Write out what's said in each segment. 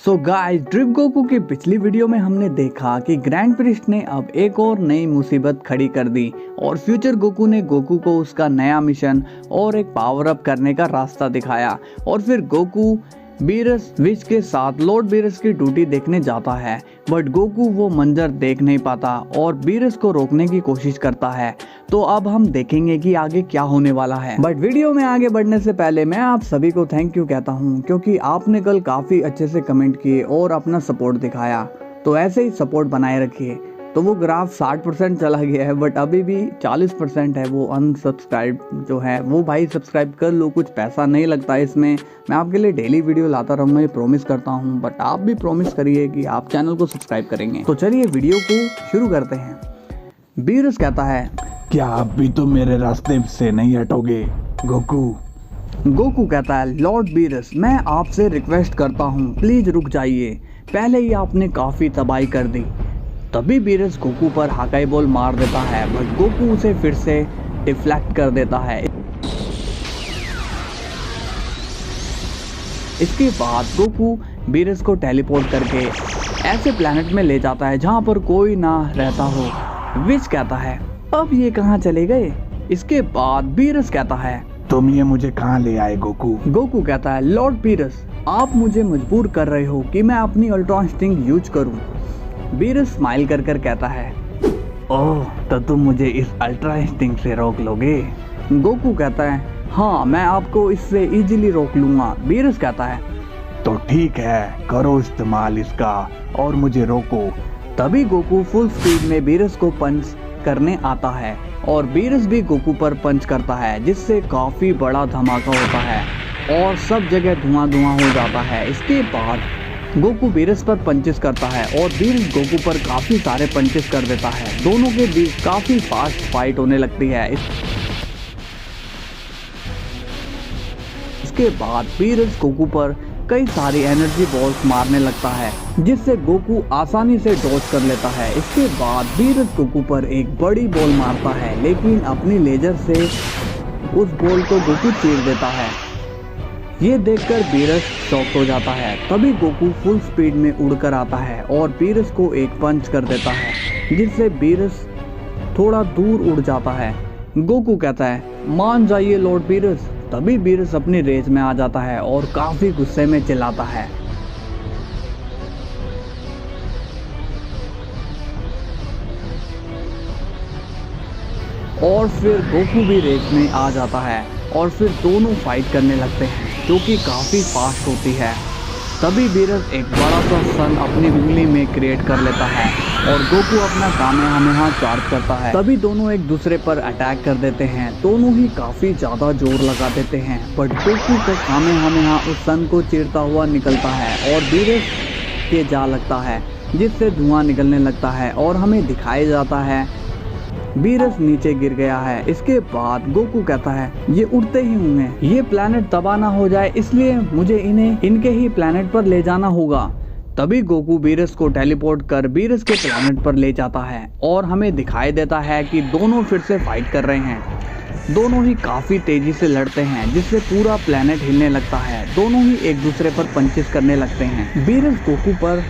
So guys, drip Goku की पिछली video में हमने देखा कि ग्रैंड प्रिस्ट ने अब एक और नई मुसीबत खड़ी कर दी और फ्यूचर गोकू ने गोकू को उसका नया मिशन और एक पावर अप करने का रास्ता दिखाया। और फिर गोकू बीरस विच के साथ लॉर्ड बीरस की ड्यूटी देखने जाता है, बट गोकू वो मंजर देख नहीं पाता और बीरस को रोकने की कोशिश करता है। तो अब हम देखेंगे कि आगे क्या होने वाला है। बट वीडियो में आगे बढ़ने से पहले मैं आप सभी को थैंक यू कहता हूँ, क्योंकि आपने कल काफ़ी अच्छे से कमेंट किए और अपना सपोर्ट दिखाया। तो ऐसे ही सपोर्ट बनाए रखिए। तो वो ग्राफ 60% चला गया है, बट अभी भी 40% है वो अनसब्सक्राइब जो है वो भाई सब्सक्राइब कर लो, कुछ पैसा नहीं लगता इसमें। मैं आपके लिए डेली वीडियो लाता रहूँगा, ये प्रॉमिस करता हूँ, बट आप भी प्रॉमिस करिए कि आप चैनल को सब्सक्राइब करेंगे। तो चलिए वीडियो को शुरू करते हैं। बीरस कहता है, क्या आप भी तो मेरे रास्ते से नहीं हटोगे गोकू? गोकू कहता है, लॉर्ड बीरस मैं आपसे रिक्वेस्ट करता हूँ, प्लीज रुक जाइए, पहले ही आपने काफ़ी तबाही कर दी। तभी बीरस गोकू पर हाकाई बॉल मार देता है, बट गोकू उसे फिर से डिफ्लेक्ट कर देता है। इसके बाद गोकू बीरस को टेलीपोर्ट करके ऐसे प्लेनेट में ले जाता है जहां पर कोई ना रहता हो। विच कहता है, अब ये कहां चले गए? इसके बाद बीरस कहता है, तुम ये मुझे कहाँ ले आए गोकू? गोकू कहता है, लॉर्ड बीरस आप मुझे मजबूर कर रहे हो कि मैं अपनी अल्ट्रा इंस्टिंक्ट यूज करूं। बीरस स्माइल कर कर कहता है, ओह तो तुम मुझे इस अल्ट्रा इंस्टिंक्ट से रोक लोगे? गोकू कहता है, हाँ मैं आपको इससे इजीली रोक लूंगा। बीरस कहता है, तो ठीक है, करो इस्तेमाल इसका और मुझे रोको। तभी गोकू फुल स्पीड में बीरस को पंच करने आता है और बीरस भी गोकू पर पंच करता है, जिससे काफी बड़ा धमाका होता है और सब जगह धुआं धुआं हो जाता है। इसके बाद गोकू बीरस पर पंचेस करता है और बीरस गोकू पर काफी सारे पंचेस कर देता है। दोनों के बीच काफी फास्ट फाइट होने लगती है। इसके बाद बीरस गोकू पर कई सारी एनर्जी बॉल्स मारने लगता है, जिससे गोकू आसानी से डॉज कर लेता है। इसके बाद बीरस गोकू पर एक बड़ी बॉल मारता है, लेकिन अपनी लेजर से उस बॉल को गोकू चीर देता है। ये देखकर बीरस शॉक हो जाता है। तभी गोकू फुल स्पीड में उड़कर आता है और बीरस को एक पंच कर देता है, जिससे बीरस थोड़ा दूर उड़ जाता है। गोकू कहता है, मान जाइए लॉर्ड बीरस। तभी बीरस अपनी रेंज में आ जाता है और काफी गुस्से में चिल्लाता है। और फिर गोकू भी रेस में आ जाता है और फिर दोनों फाइट करने लगते हैं, जो कि काफ़ी फास्ट होती है। तभी बीरस एक बड़ा सा सन अपनी उंगली में क्रिएट कर लेता है और गोकू अपना कामेहामेहा चार्ज करता है। तभी दोनों एक दूसरे पर अटैक कर देते हैं। दोनों ही काफ़ी ज़्यादा जोर लगा देते हैं, बट गोकू का कामेहामेहा उस सन को चीरता हुआ निकलता है और बीरस के जा लगता है, जिससे धुआं निकलने लगता है और हमें दिखाया जाता है बीरस नीचे गिर गया है। इसके बाद गोकू कहता है, ये उड़ते ही होंगे, ये प्लेनेट तबाह ना हो जाए, इसलिए मुझे इन्हें इनके ही प्लेनेट पर ले जाना होगा। तभी गोकू बीरस को टेलीपोर्ट कर बीरस के प्लेनेट पर ले जाता है और हमें दिखाई देता है कि दोनों फिर से फाइट कर रहे हैं। दोनों ही काफ़ी तेजी से लड़ते हैं, जिससे पूरा प्लेनेट हिलने लगता है। दोनों ही एक दूसरे पर पंचेस करने लगते हैं। बीरस गोकू पर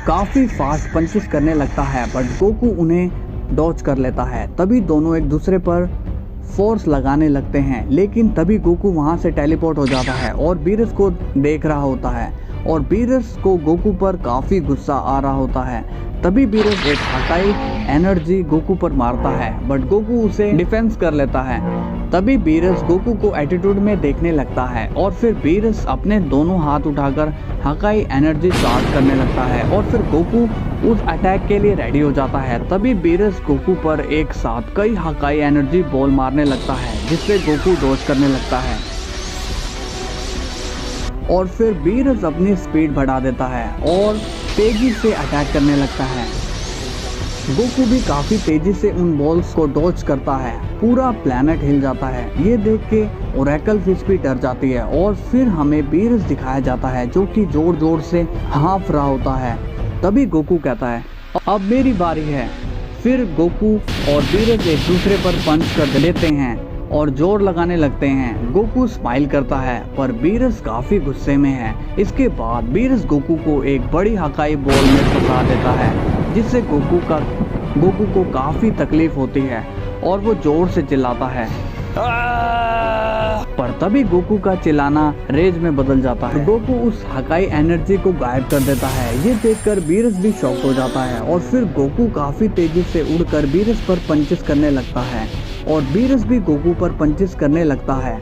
काफ़ी फास्ट पंचेस करने लगता है, बट गोकू उन्हें डॉज कर लेता है। तभी दोनों एक दूसरे पर फोर्स लगाने लगते हैं, लेकिन तभी गोकू वहां से टेलीपोर्ट हो जाता है और बीरस को देख रहा होता है और बीरस को गोकू पर काफ़ी गुस्सा आ रहा होता है। तभी बीरस एक हाकाई एनर्जी गोकू पर मारता है, बट गोकू उसे डिफेंस कर लेता है। तभी बीरस गोकू को एटीट्यूड में देखने लगता है और फिर बीरस अपने दोनों हाथ उठाकर हाकाई एनर्जी चार्ज करने लगता है और फिर गोकू उस अटैक के लिए रेडी हो जाता है। तभी बीरस गोकू पर एक साथ कई हाकाई एनर्जी बॉल मारने लगता है, जिससे गोकू डॉज करने लगता है और फिर बीरस अपनी स्पीड बढ़ा देता है और तेजी से अटैक करने लगता है। गोकू भी काफ़ी तेजी से उन बॉल्स को डॉज करता है। पूरा प्लेनेट हिल जाता है। ये देख के ओरेकल फिश भी डर जाती है और फिर हमें बीरस दिखाया जाता है, जो कि जोर जोर से हाँफ रहा होता है। तभी गोकू कहता है, अब मेरी बारी है। फिर गोकू और बीरस एक दूसरे पर पंच कर लेते हैं और जोर लगाने लगते हैं। गोकू स्माइल करता है पर बीरस काफी गुस्से में है। इसके बाद बीरस गोकू को एक बड़ी हकाई बॉल में फंसा देता है, जिससे गोकू को काफी तकलीफ होती है और वो जोर से चिल्लाता है। पर तभी गोकू का चिल्लाना रेज में बदल जाता है। गोकू उस हकाई एनर्जी को गायब कर देता है। ये देखकर बीरस भी शॉक हो जाता है और फिर गोकू काफी तेजी से उड़कर बीरस पर पंचेस करने लगता है और बीरस भी गोकू पर पंचेस करने लगता है।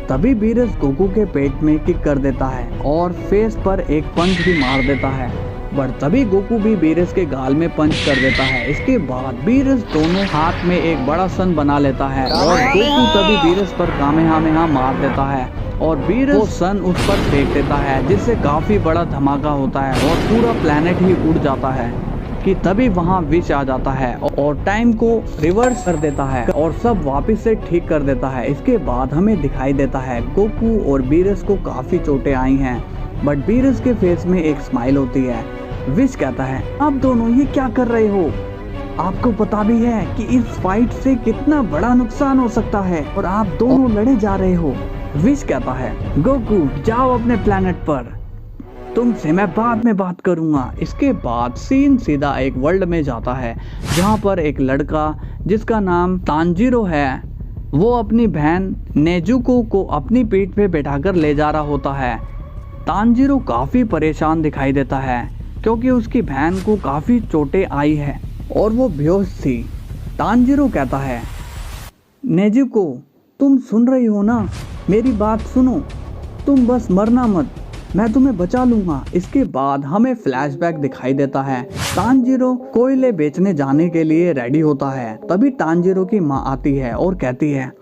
तभी बीरस गोकू के पेट में किक कर देता है और फेस पर एक पंच भी मार देता है। पर तभी गोकू भी बीरस के गाल में पंच कर देता है। इसके बाद बीरस दोनों हाथ में एक बड़ा सन बना लेता है और गोकू तभी बीरस पर कामेहामेहा मार देता है और बीरस वो सन उस पर फेंक देता है, जिससे काफी बड़ा धमाका होता है और पूरा प्लेनेट ही उड़ जाता है। कि तभी वहाँ विश आ जाता है और टाइम को रिवर्स कर देता है और सब वापस से ठीक कर देता है। इसके बाद हमें दिखाई देता है गोकू और बीरस को काफी चोटें आई हैं, बट बीरस के फेस में एक स्माइल होती है। विश कहता है, आप दोनों ये क्या कर रहे हो? आपको पता भी है कि इस फाइट से कितना बड़ा नुकसान हो सकता है और आप दोनों लड़े जा रहे हो। विश कहता है, गोकू जाओ अपने प्लेनेट पर, तुमसे मैं बाद में बात करूंगा। इसके बाद सीन सीधा एक वर्ल्ड में जाता है जहां पर एक लड़का जिसका नाम तांजीरो है, वो अपनी बहन नेजुको को अपनी पीठ पे बैठाकर ले जा रहा होता है। तांजीरो काफी परेशान दिखाई देता है क्योंकि उसकी बहन को काफी चोटें आई है और वो बेहोश थी। तांजीरो कहता है, नेजुको तुम सुन रही हो ना, मेरी बात सुनो, तुम बस मरना मत, मैं तुम्हें बचा लूंगा। इसके बाद हमें फ्लैशबैक दिखाई देता है। तांजीरो कोयले बेचने जाने के लिए रेडी होता है। तभी तांजीरो की माँ आती है और कहती है,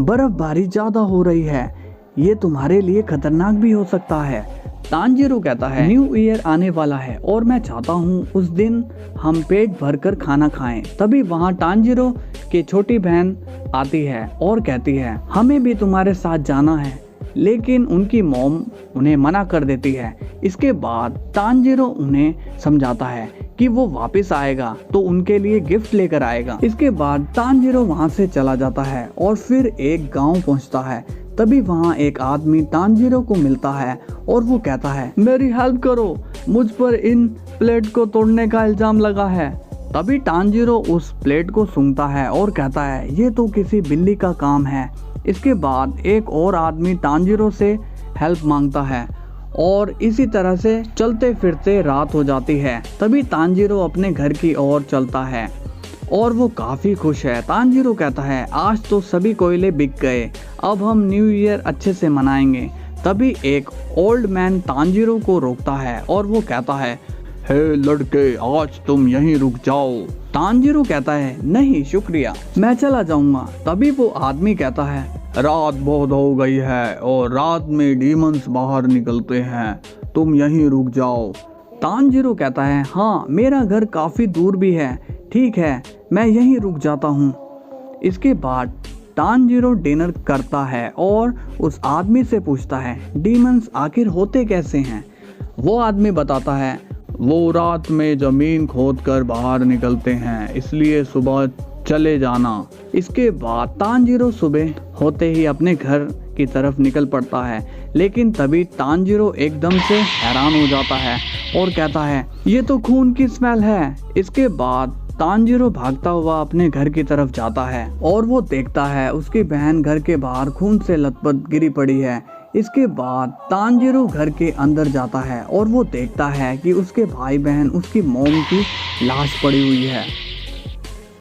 बर्फबारी ज्यादा हो रही है, ये तुम्हारे लिए खतरनाक भी हो सकता है। तांजीरो कहता है, न्यू ईयर आने वाला है और मैं चाहता हूँ उस दिन हम पेट भरकर खाना खाएं। तभी वहाँ तांजीरो की छोटी बहन आती है और कहती है, हमें भी तुम्हारे साथ जाना है, लेकिन उनकी मॉम उन्हें मना कर देती है। इसके बाद तांजीरो उन्हें समझाता है कि वो वापस आएगा तो उनके लिए गिफ्ट लेकर आएगा। इसके बाद तांजीरो वहाँ से चला जाता है और फिर एक गांव पहुँचता है। तभी वहाँ एक आदमी तांजीरो को मिलता है और वो कहता है, मेरी हेल्प करो, मुझ पर इन प्लेट को तोड़ने का इल्जाम लगा है। तभी तांजीरो उस प्लेट को सूंघता है और कहता है, ये तो किसी बिल्ली का काम है। इसके बाद एक और आदमी तांजीरो से हेल्प मांगता है और इसी तरह से चलते फिरते रात हो जाती है। तभी तांजीरो अपने घर की ओर चलता है और वो काफ़ी खुश है। तांजीरो कहता है, आज तो सभी कोयले बिक गए, अब हम न्यू ईयर अच्छे से मनाएंगे। तभी एक ओल्ड मैन तांजीरो को रोकता है और वो कहता है, हे लड़के, आज तुम यहीं रुक जाओ। तांजीरो कहता है, नहीं शुक्रिया, मैं चला जाऊंगा। तभी वो आदमी कहता है, रात बहुत हो गई है और रात में डीमंस बाहर निकलते हैं, तुम यहीं रुक जाओ। तांजीरो कहता है, हाँ मेरा घर काफ़ी दूर भी है, ठीक है मैं यहीं रुक जाता हूँ। इसके बाद तांजीरो डिनर करता है और उस आदमी से पूछता है, डीमंस आखिर होते कैसे हैं? वो आदमी बताता है, वो रात में ज़मीन खोदकर बाहर निकलते हैं, इसलिए सुबह चले जाना। इसके बाद तांजीरो सुबह होते ही अपने घर की तरफ निकल पड़ता है, लेकिन तभी तांजीरो एकदम से हैरान हो जाता है और कहता है, ये तो खून की स्मेल है। इसके बाद तांजीरो भागता हुआ अपने घर की तरफ जाता है और वो देखता है उसकी बहन घर के बाहर खून से लथपथ गिरी पड़ी है। इसके बाद तांजीरो घर के अंदर जाता है और वो देखता है कि उसके भाई बहन उसकी मॉम की लाश पड़ी हुई है।